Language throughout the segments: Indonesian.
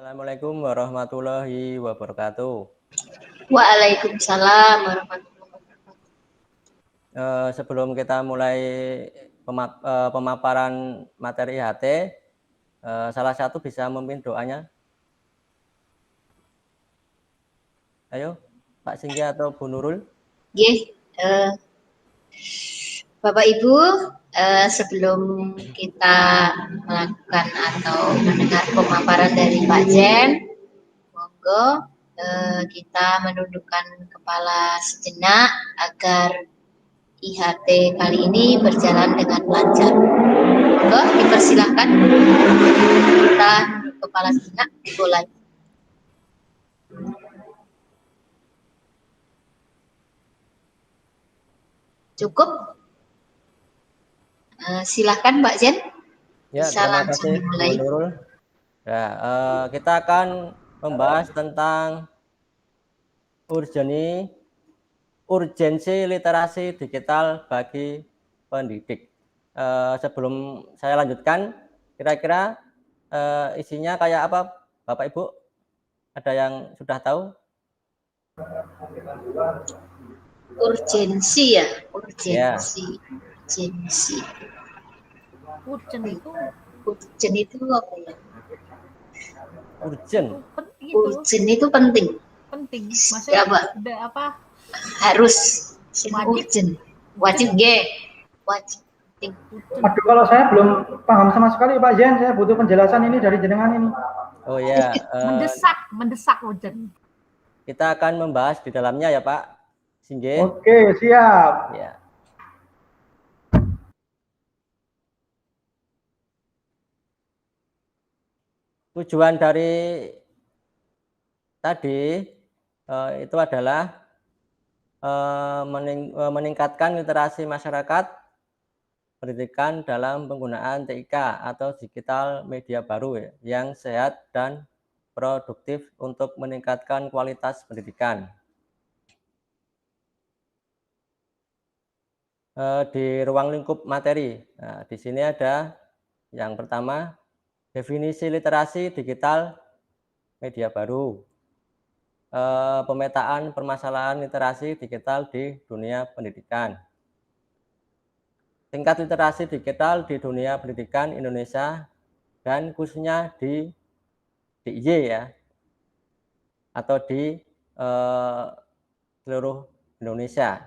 Assalamualaikum warahmatullahi wabarakatuh. Waalaikumsalam warahmatullahi wabarakatuh. Sebelum kita mulai pemaparan materi HT, salah satu bisa memimpin doanya. Ayo, Pak Singgi atau Bu Nurul. Bapak Ibu, sebelum kita melakukan atau mendengar pemaparan dari Pak Jen, monggo kita menundukkan kepala sejenak agar IHT kali ini berjalan dengan lancar. Monggo dipersilahkan kita kepala sejenak dimulai. Cukup? Silahkan Mbak Jen. Ya, Bisa terima langsung kasih dimulai. Bu Nurul. Ya, kita akan membahas tentang urgensi literasi digital bagi pendidik. Sebelum saya lanjutkan, kira-kira isinya kayak apa, Bapak Ibu? Ada yang sudah tahu? Urgensi ya, urgensi. Urgen itu apa ya? Urgen itu penting. Maksudnya apa? Harus urgen. Wajib G. Wajib. Aduh, kalau saya belum paham sama sekali Pak Jen, saya butuh penjelasan ini dari jenengan ini. Oh ya, mendesak urgen. Kita akan membahas di dalamnya ya Pak Singgi. Oke, siap. Ya. Tujuan dari tadi itu adalah meningkatkan literasi masyarakat pendidikan dalam penggunaan TIK atau digital media baru yang sehat dan produktif untuk meningkatkan kualitas pendidikan. Di ruang lingkup materi, nah, di sini ada yang pertama, definisi literasi digital media baru, pemetaan permasalahan literasi digital di dunia pendidikan, tingkat literasi digital di dunia pendidikan Indonesia dan khususnya di DIY ya, atau di seluruh Indonesia.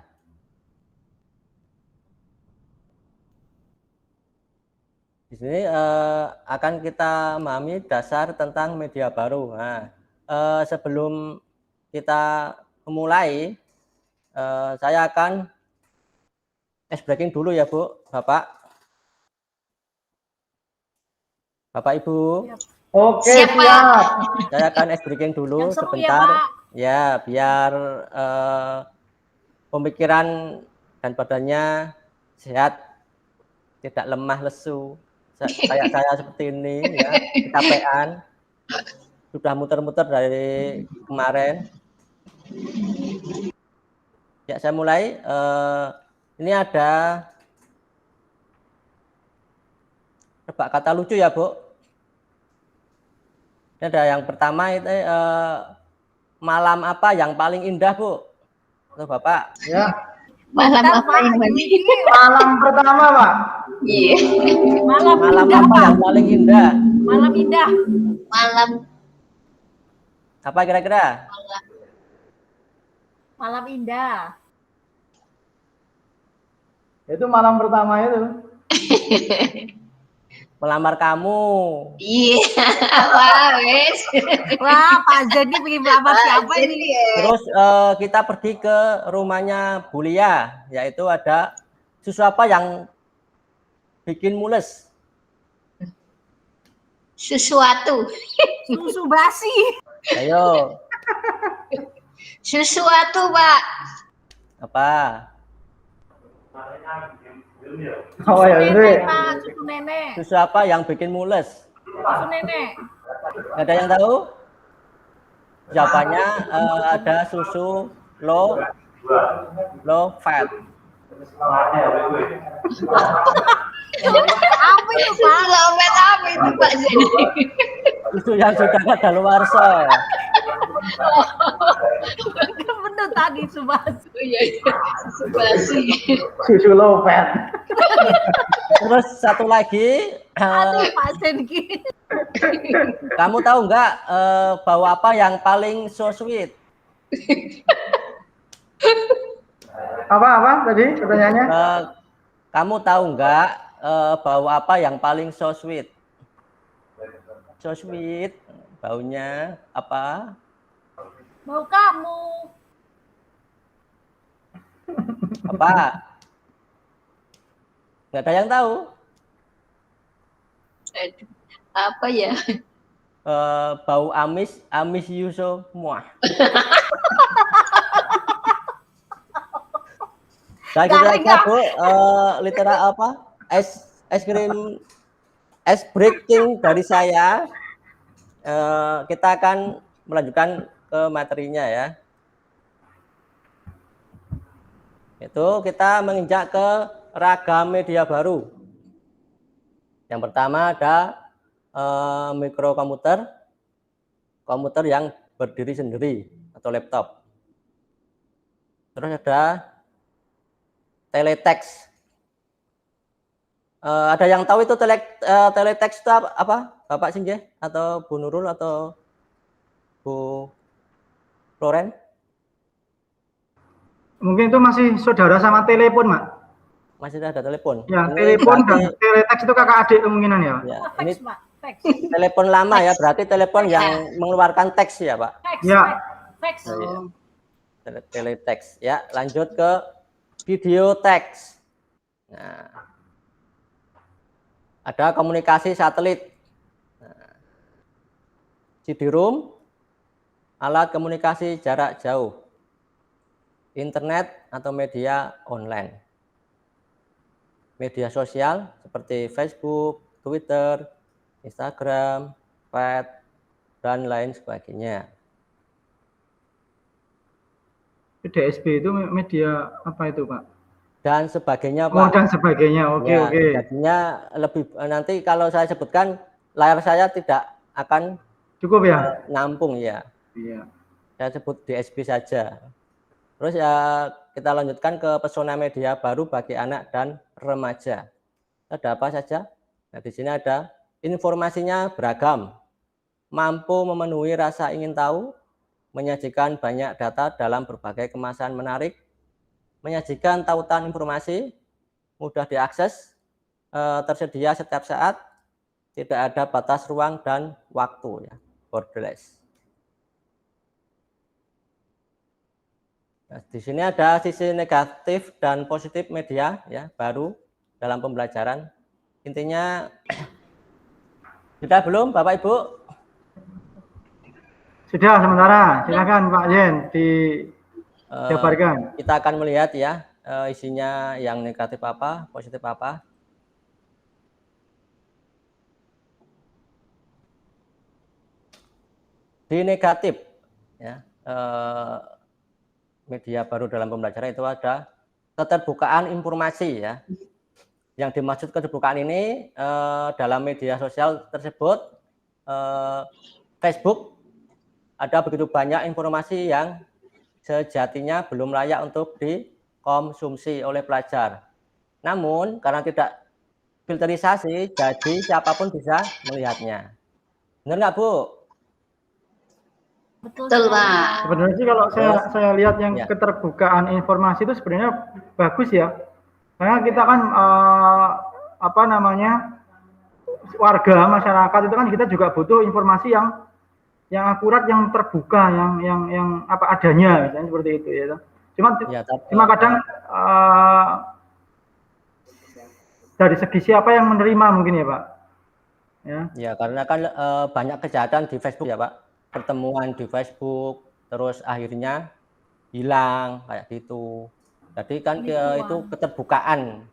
Di sini akan kita memahami dasar tentang media baru. Nah, sebelum kita memulai, saya akan ice breaking dulu ya Bu, Bapak. Bapak Ibu. Oke, siap. Saya akan ice breaking dulu sebentar. Ya, biar pemikiran dan badannya sehat, tidak lemah lesu. Kayak saya seperti ini ya, kecapean, sudah muter-muter dari kemarin. Ya, saya mulai. Ini ada tebak kata lucu ya Bu. Ini ada yang pertama itu malam apa yang paling indah Bu? Tuh Bapak. Ya. Malam apa yang paling indah? Malam pertama Pak. Iya. Malam apa yang paling indah? Malam indah. Malam apa kira-kira? Malam indah. Itu malam pertama itu. Melamar kamu. Iya. Wah, wes. Wah, Pak Jadi pengen melamar siapa ini? Terus kita pergi ke rumahnya Bulia, yaitu ada susu apa yang bikin mules? Sesuatu. Susu basi. Ayo. Sesuatu, Pak. Apa? Oh ya, Susu nenek. Susu apa yang bikin mules? Susu nenek. Ada yang tahu? Jawabannya ada susu low fat. Apa itu Pak? Low fat apa itu Pak Zeni? susu yang sudah kadaluarsa. Bener tadi Subasi. Oh iya, susu basi. Susu lopet. Terus satu lagi, Aduh Pak Zenki. kamu tahu nggak bau apa yang paling so sweet? Apa tadi pertanyaannya? Kamu tahu nggak bau apa yang paling so sweet? So sweet, baunya apa? Mau kamu. Apa? Nggak ada yang tahu. Aduh, apa ya? Bau amis you so muah. Nah, kita aja Bu, litera apa? Es krim, es breaking dari saya. Kita akan melanjutkan ke materinya ya. Itu kita menginjak ke ragam media baru. Yang pertama ada mikrokomputer, komputer yang berdiri sendiri atau laptop. Terus ada teletext. Ada yang tahu itu teletext itu apa? Bapak Sinjeh atau Bu Nurul atau Bu Floren? Mungkin itu masih saudara sama telepon, Mak. Masih ada telepon. Ya, Ini telepon berarti, dan teletext itu kakak adik kemungkinan ya. ya, Oh, ini teks, Pak. Teks. telepon lama ya, berarti telepon yang mengeluarkan teks ya, Pak. Teks. Ya. Teks. Oh, iya. Teletext ya, lanjut ke video teks. Nah, ada komunikasi satelit. Nah, CD-ROM, alat komunikasi jarak jauh, internet atau media online, media sosial seperti Facebook, Twitter, Instagram, Pet, dan lain sebagainya. DSP itu media apa itu, Pak? Dan sebagainya, Pak. Oh, dan sebagainya. Oke, Ya, oke. jadinya lebih nanti kalau saya sebutkan layar saya tidak akan Cukup ya? nampung ya. Iya. Saya sebut DSP saja. Terus ya kita lanjutkan ke pesona media baru bagi anak dan remaja. Ada apa saja? Nah, di sini ada informasinya beragam, mampu memenuhi rasa ingin tahu, menyajikan banyak data dalam berbagai kemasan menarik, menyajikan tautan informasi, mudah diakses, tersedia setiap saat, tidak ada batas ruang dan waktu ya, borderless. Nah, di sini ada sisi negatif dan positif media ya baru dalam pembelajaran. Intinya sudah belum Bapak Ibu? Sudah sementara. Silakan Pak Yen dijabarkan. Kita akan melihat ya isinya yang negatif apa, positif apa. Di negatif ya media baru dalam pembelajaran itu ada keterbukaan informasi ya. Yang dimaksud keterbukaan ini dalam media sosial tersebut Facebook ada begitu banyak informasi yang sejatinya belum layak untuk dikonsumsi oleh pelajar. Namun karena tidak filterisasi, jadi siapapun bisa melihatnya. Benar nggak Bu? Betul, Pak. Sebenarnya sih kalau saya lihat yang ya. keterbukaan informasi itu sebenarnya bagus ya. Karena kita kan apa namanya warga masyarakat itu kan kita juga butuh informasi yang akurat, yang terbuka, yang apa adanya, misalnya seperti itu ya. Cuma kadang dari segi siapa yang menerima mungkin ya Pak. Ya karena kan banyak kejahatan di Facebook ya Pak. Pertemuan di Facebook, terus akhirnya hilang kayak gitu. Jadi kan itu keterbukaan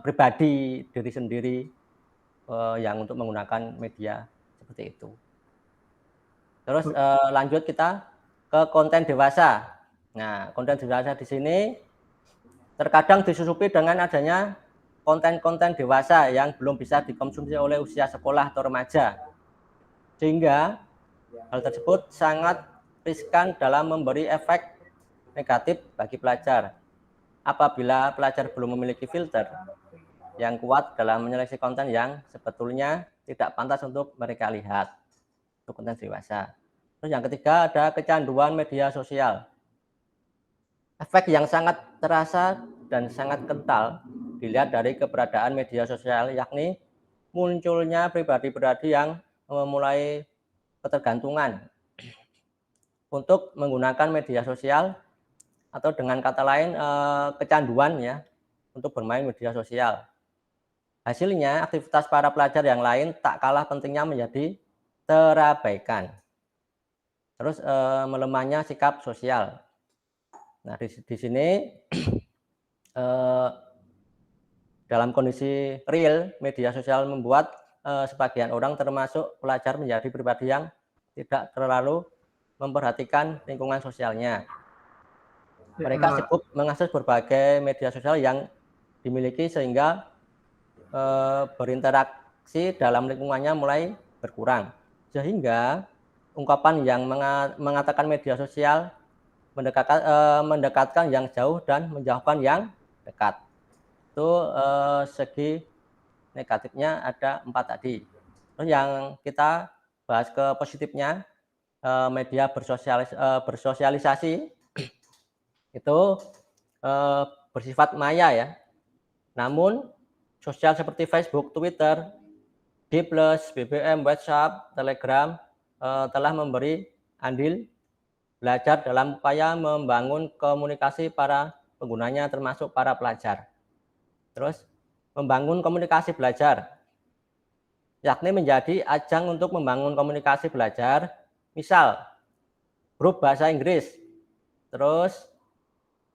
pribadi diri sendiri yang untuk menggunakan media seperti itu. Terus lanjut kita ke konten dewasa. Nah, konten dewasa di sini terkadang disusupi dengan adanya konten-konten dewasa yang belum bisa dikonsumsi oleh usia sekolah atau remaja. Sehingga hal tersebut sangat riskan dalam memberi efek negatif bagi pelajar. Apabila pelajar belum memiliki filter yang kuat dalam menyeleksi konten yang sebetulnya tidak pantas untuk mereka lihat, untuk konten dewasa. Terus yang ketiga ada kecanduan media sosial. Efek yang sangat terasa dan sangat kental dilihat dari keberadaan media sosial, yakni munculnya pribadi-pribadi yang memulai ketergantungan untuk menggunakan media sosial, atau dengan kata lain kecanduan ya untuk bermain media sosial. Hasilnya aktivitas para pelajar yang lain tak kalah pentingnya menjadi terabaikan. Terus melemahnya sikap sosial. Nah di sini dalam kondisi real media sosial membuat sebagian orang termasuk pelajar menjadi pribadi yang tidak terlalu memperhatikan lingkungan sosialnya. Mereka cukup mengakses berbagai media sosial yang dimiliki sehingga berinteraksi dalam lingkungannya mulai berkurang. Sehingga ungkapan yang mengatakan media sosial mendekatkan yang jauh dan menjauhkan yang dekat. Itu segi negatifnya ada 4 tadi. Terus yang kita bahas ke positifnya, media bersosialisasi itu bersifat maya ya. Namun sosial seperti Facebook, Twitter, D+, BBM, WhatsApp, Telegram telah memberi andil belajar dalam upaya membangun komunikasi para penggunanya termasuk para pelajar. Terus membangun komunikasi belajar, yakni menjadi ajang untuk membangun komunikasi belajar, misal grup bahasa Inggris, terus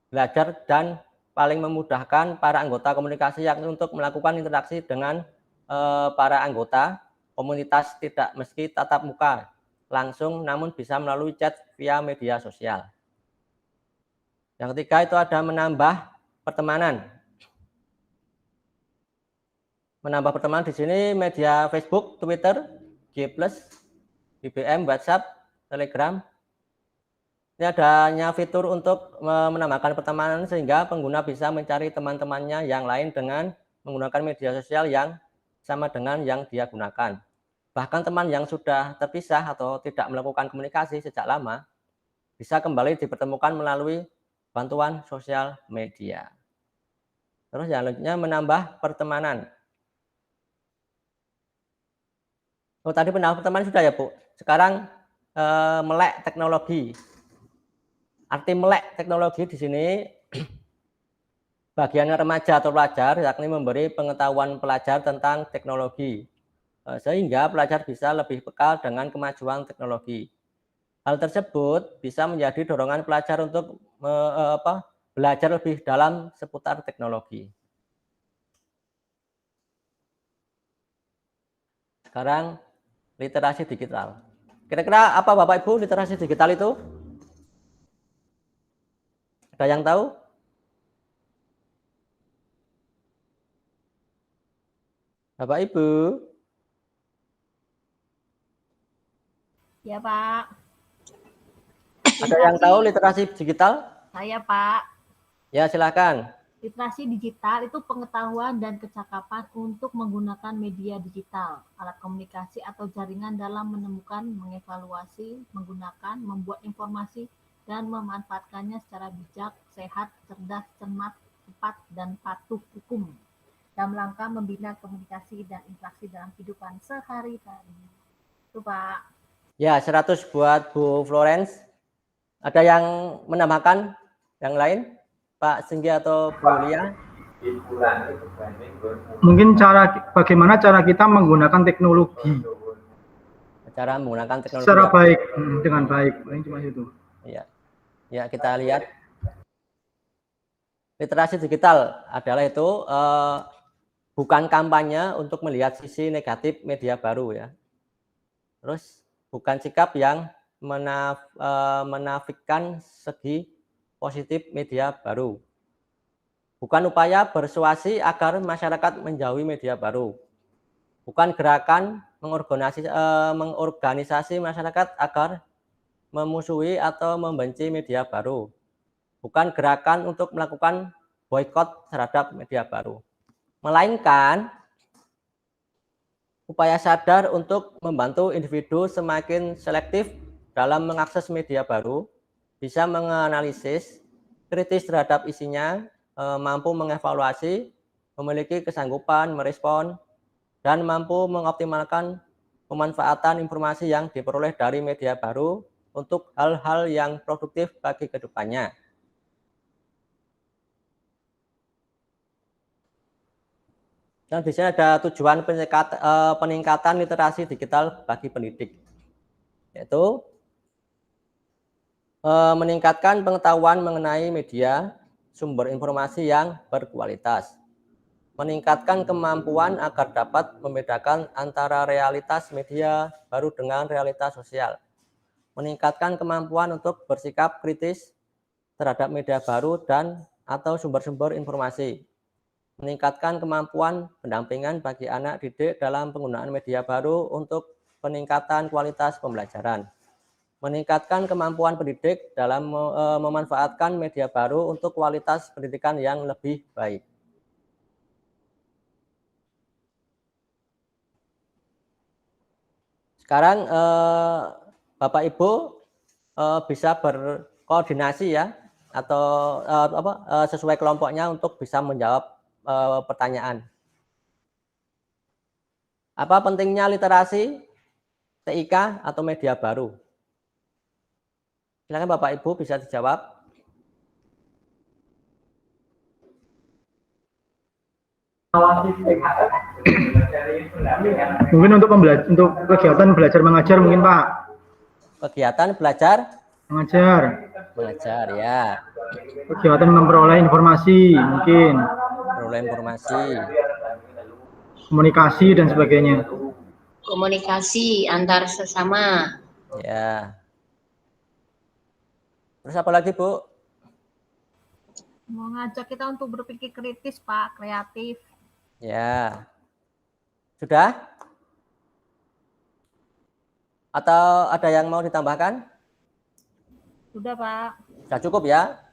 belajar dan paling memudahkan para anggota komunikasi yakni untuk melakukan interaksi dengan para anggota komunitas tidak meski tatap muka langsung, namun bisa melalui chat via media sosial. Yang ketiga itu ada menambah pertemanan. Menambah pertemanan di sini media Facebook, Twitter, G+, BBM, WhatsApp, Telegram. Ini adanya fitur untuk menambahkan pertemanan sehingga pengguna bisa mencari teman-temannya yang lain dengan menggunakan media sosial yang sama dengan yang dia gunakan. Bahkan teman yang sudah terpisah atau tidak melakukan komunikasi sejak lama bisa kembali dipertemukan melalui bantuan sosial media. Terus yang selanjutnya menambah pertemanan. Oh tadi menambah pertemanan sudah ya Bu. Sekarang melek teknologi. Arti melek teknologi di sini bagian remaja atau pelajar yakni memberi pengetahuan pelajar tentang teknologi. Sehingga pelajar bisa lebih peka dengan kemajuan teknologi. Hal tersebut bisa menjadi dorongan pelajar untuk belajar lebih dalam seputar teknologi. Sekarang literasi digital. Kira-kira apa Bapak Ibu literasi digital itu? Ada yang tahu? Bapak Ibu? Ya Pak. Ada yang tahu literasi digital? Saya Pak. Ya silakan. Literasi digital itu pengetahuan dan kecakapan untuk menggunakan media digital, alat komunikasi atau jaringan dalam menemukan, mengevaluasi, menggunakan, membuat informasi, dan memanfaatkannya secara bijak, sehat, cerdas, cermat, tepat, dan patuh hukum dalam rangka membina komunikasi dan interaksi dalam kehidupan sehari-hari. Itu Pak. Ya 100 buat Bu Florence. Ada yang menambahkan yang lain? Pak Singgi atau Bu Lia? Mungkin bagaimana cara kita menggunakan teknologi. Cara menggunakan teknologi. Secara baik, dengan baik. Paling cuma itu. Iya. Ya kita lihat. Literasi digital adalah itu bukan kampanye untuk melihat sisi negatif media baru ya. Terus bukan sikap yang menafikan segi positif media baru. bukan upaya persuasi agar masyarakat menjauhi media baru, bukan gerakan mengorganisasi masyarakat agar memusuhi atau membenci media baru, bukan gerakan untuk melakukan boikot terhadap media baru, melainkan upaya sadar untuk membantu individu semakin selektif dalam mengakses media baru, bisa menganalisis, kritis terhadap isinya, mampu mengevaluasi, memiliki kesanggupan merespon, dan mampu mengoptimalkan pemanfaatan informasi yang diperoleh dari media baru untuk hal-hal yang produktif bagi kedepannya. Dan di sini ada tujuan peningkatan literasi digital bagi pendidik, yaitu meningkatkan pengetahuan mengenai media, sumber informasi yang berkualitas, meningkatkan kemampuan agar dapat membedakan antara realitas media baru dengan realitas sosial, meningkatkan kemampuan untuk bersikap kritis terhadap media baru dan atau sumber-sumber informasi, meningkatkan kemampuan pendampingan bagi anak didik dalam penggunaan media baru untuk peningkatan kualitas pembelajaran, meningkatkan kemampuan pendidik dalam memanfaatkan media baru untuk kualitas pendidikan yang lebih baik. Sekarang Bapak Ibu bisa berkoordinasi ya, atau sesuai kelompoknya untuk bisa menjawab pertanyaan. Apa pentingnya literasi, TIK atau media baru? Silakan Bapak Ibu bisa dijawab. Mungkin untuk kegiatan belajar mengajar mungkin Pak. Kegiatan belajar mengajar ya. Kegiatan memperoleh informasi mungkin. Memperoleh informasi. Komunikasi dan sebagainya. Komunikasi antar sesama. Ya. Terus apa lagi Bu? Mau ngajak kita untuk berpikir kritis Pak, kreatif. Ya. Sudah? Atau ada yang mau ditambahkan? Sudah Pak. Sudah cukup ya?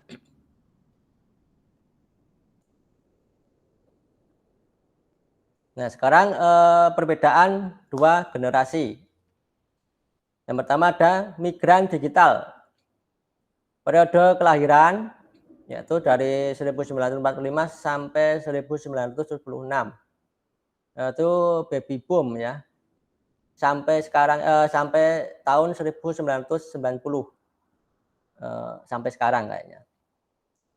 Nah, sekarang perbedaan dua generasi. Yang pertama ada migran digital. Periode kelahiran yaitu dari 1945 sampai 1976. Itu baby boom ya. Sampai sekarang sampai tahun 1990. Sampai sekarang kayaknya.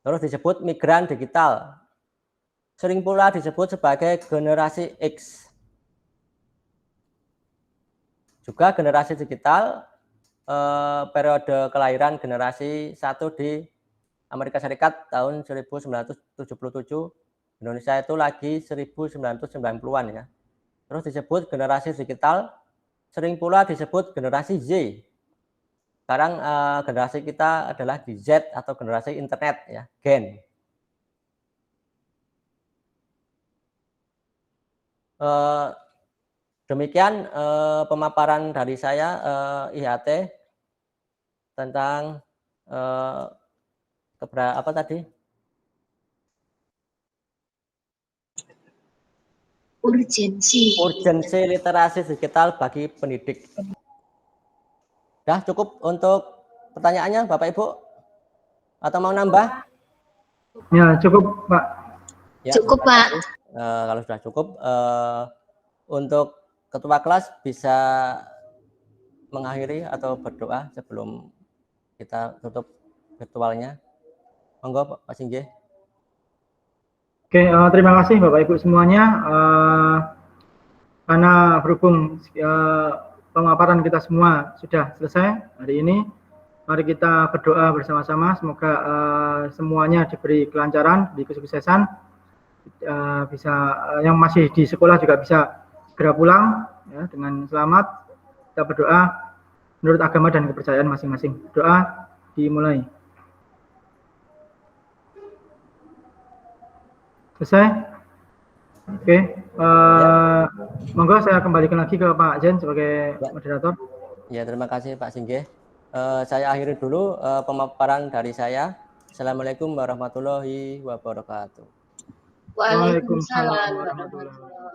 Terus disebut migran digital. Sering pula disebut sebagai generasi X. Juga generasi digital periode kelahiran generasi 1 di Amerika Serikat tahun 1977, Indonesia itu lagi 1990-an ya. Terus disebut generasi digital, sering pula disebut generasi Z. Sekarang generasi kita adalah di Z atau generasi internet ya, Gen. Demikian pemaparan dari saya IHT tentang apa tadi? Urgensi literasi digital bagi pendidik. Sudah cukup untuk pertanyaannya Bapak Ibu? Atau mau nambah? Ya cukup Pak. Ya, cukup Pak. Kalau sudah cukup, untuk ketua kelas bisa mengakhiri atau berdoa sebelum kita tutup virtualnya. Monggo Pak Singgih. Oke, terima kasih Bapak Ibu semuanya. Karena berhubung pemaparan kita semua sudah selesai hari ini, mari kita berdoa bersama-sama. Semoga semuanya diberi kelancaran, diberi kesuksesan. Bisa yang masih di sekolah juga bisa segera pulang ya, dengan selamat. Kita berdoa menurut agama dan kepercayaan masing-masing. Doa dimulai. Selesai? Oke. Monggo saya kembalikan lagi ke Pak Jen sebagai moderator. Ya, terima kasih Pak Singgih. Saya akhiri dulu pemaparan dari saya. Assalamualaikum warahmatullahi wabarakatuh. Waalaikumsalam warahmatullahi wabarakatuh.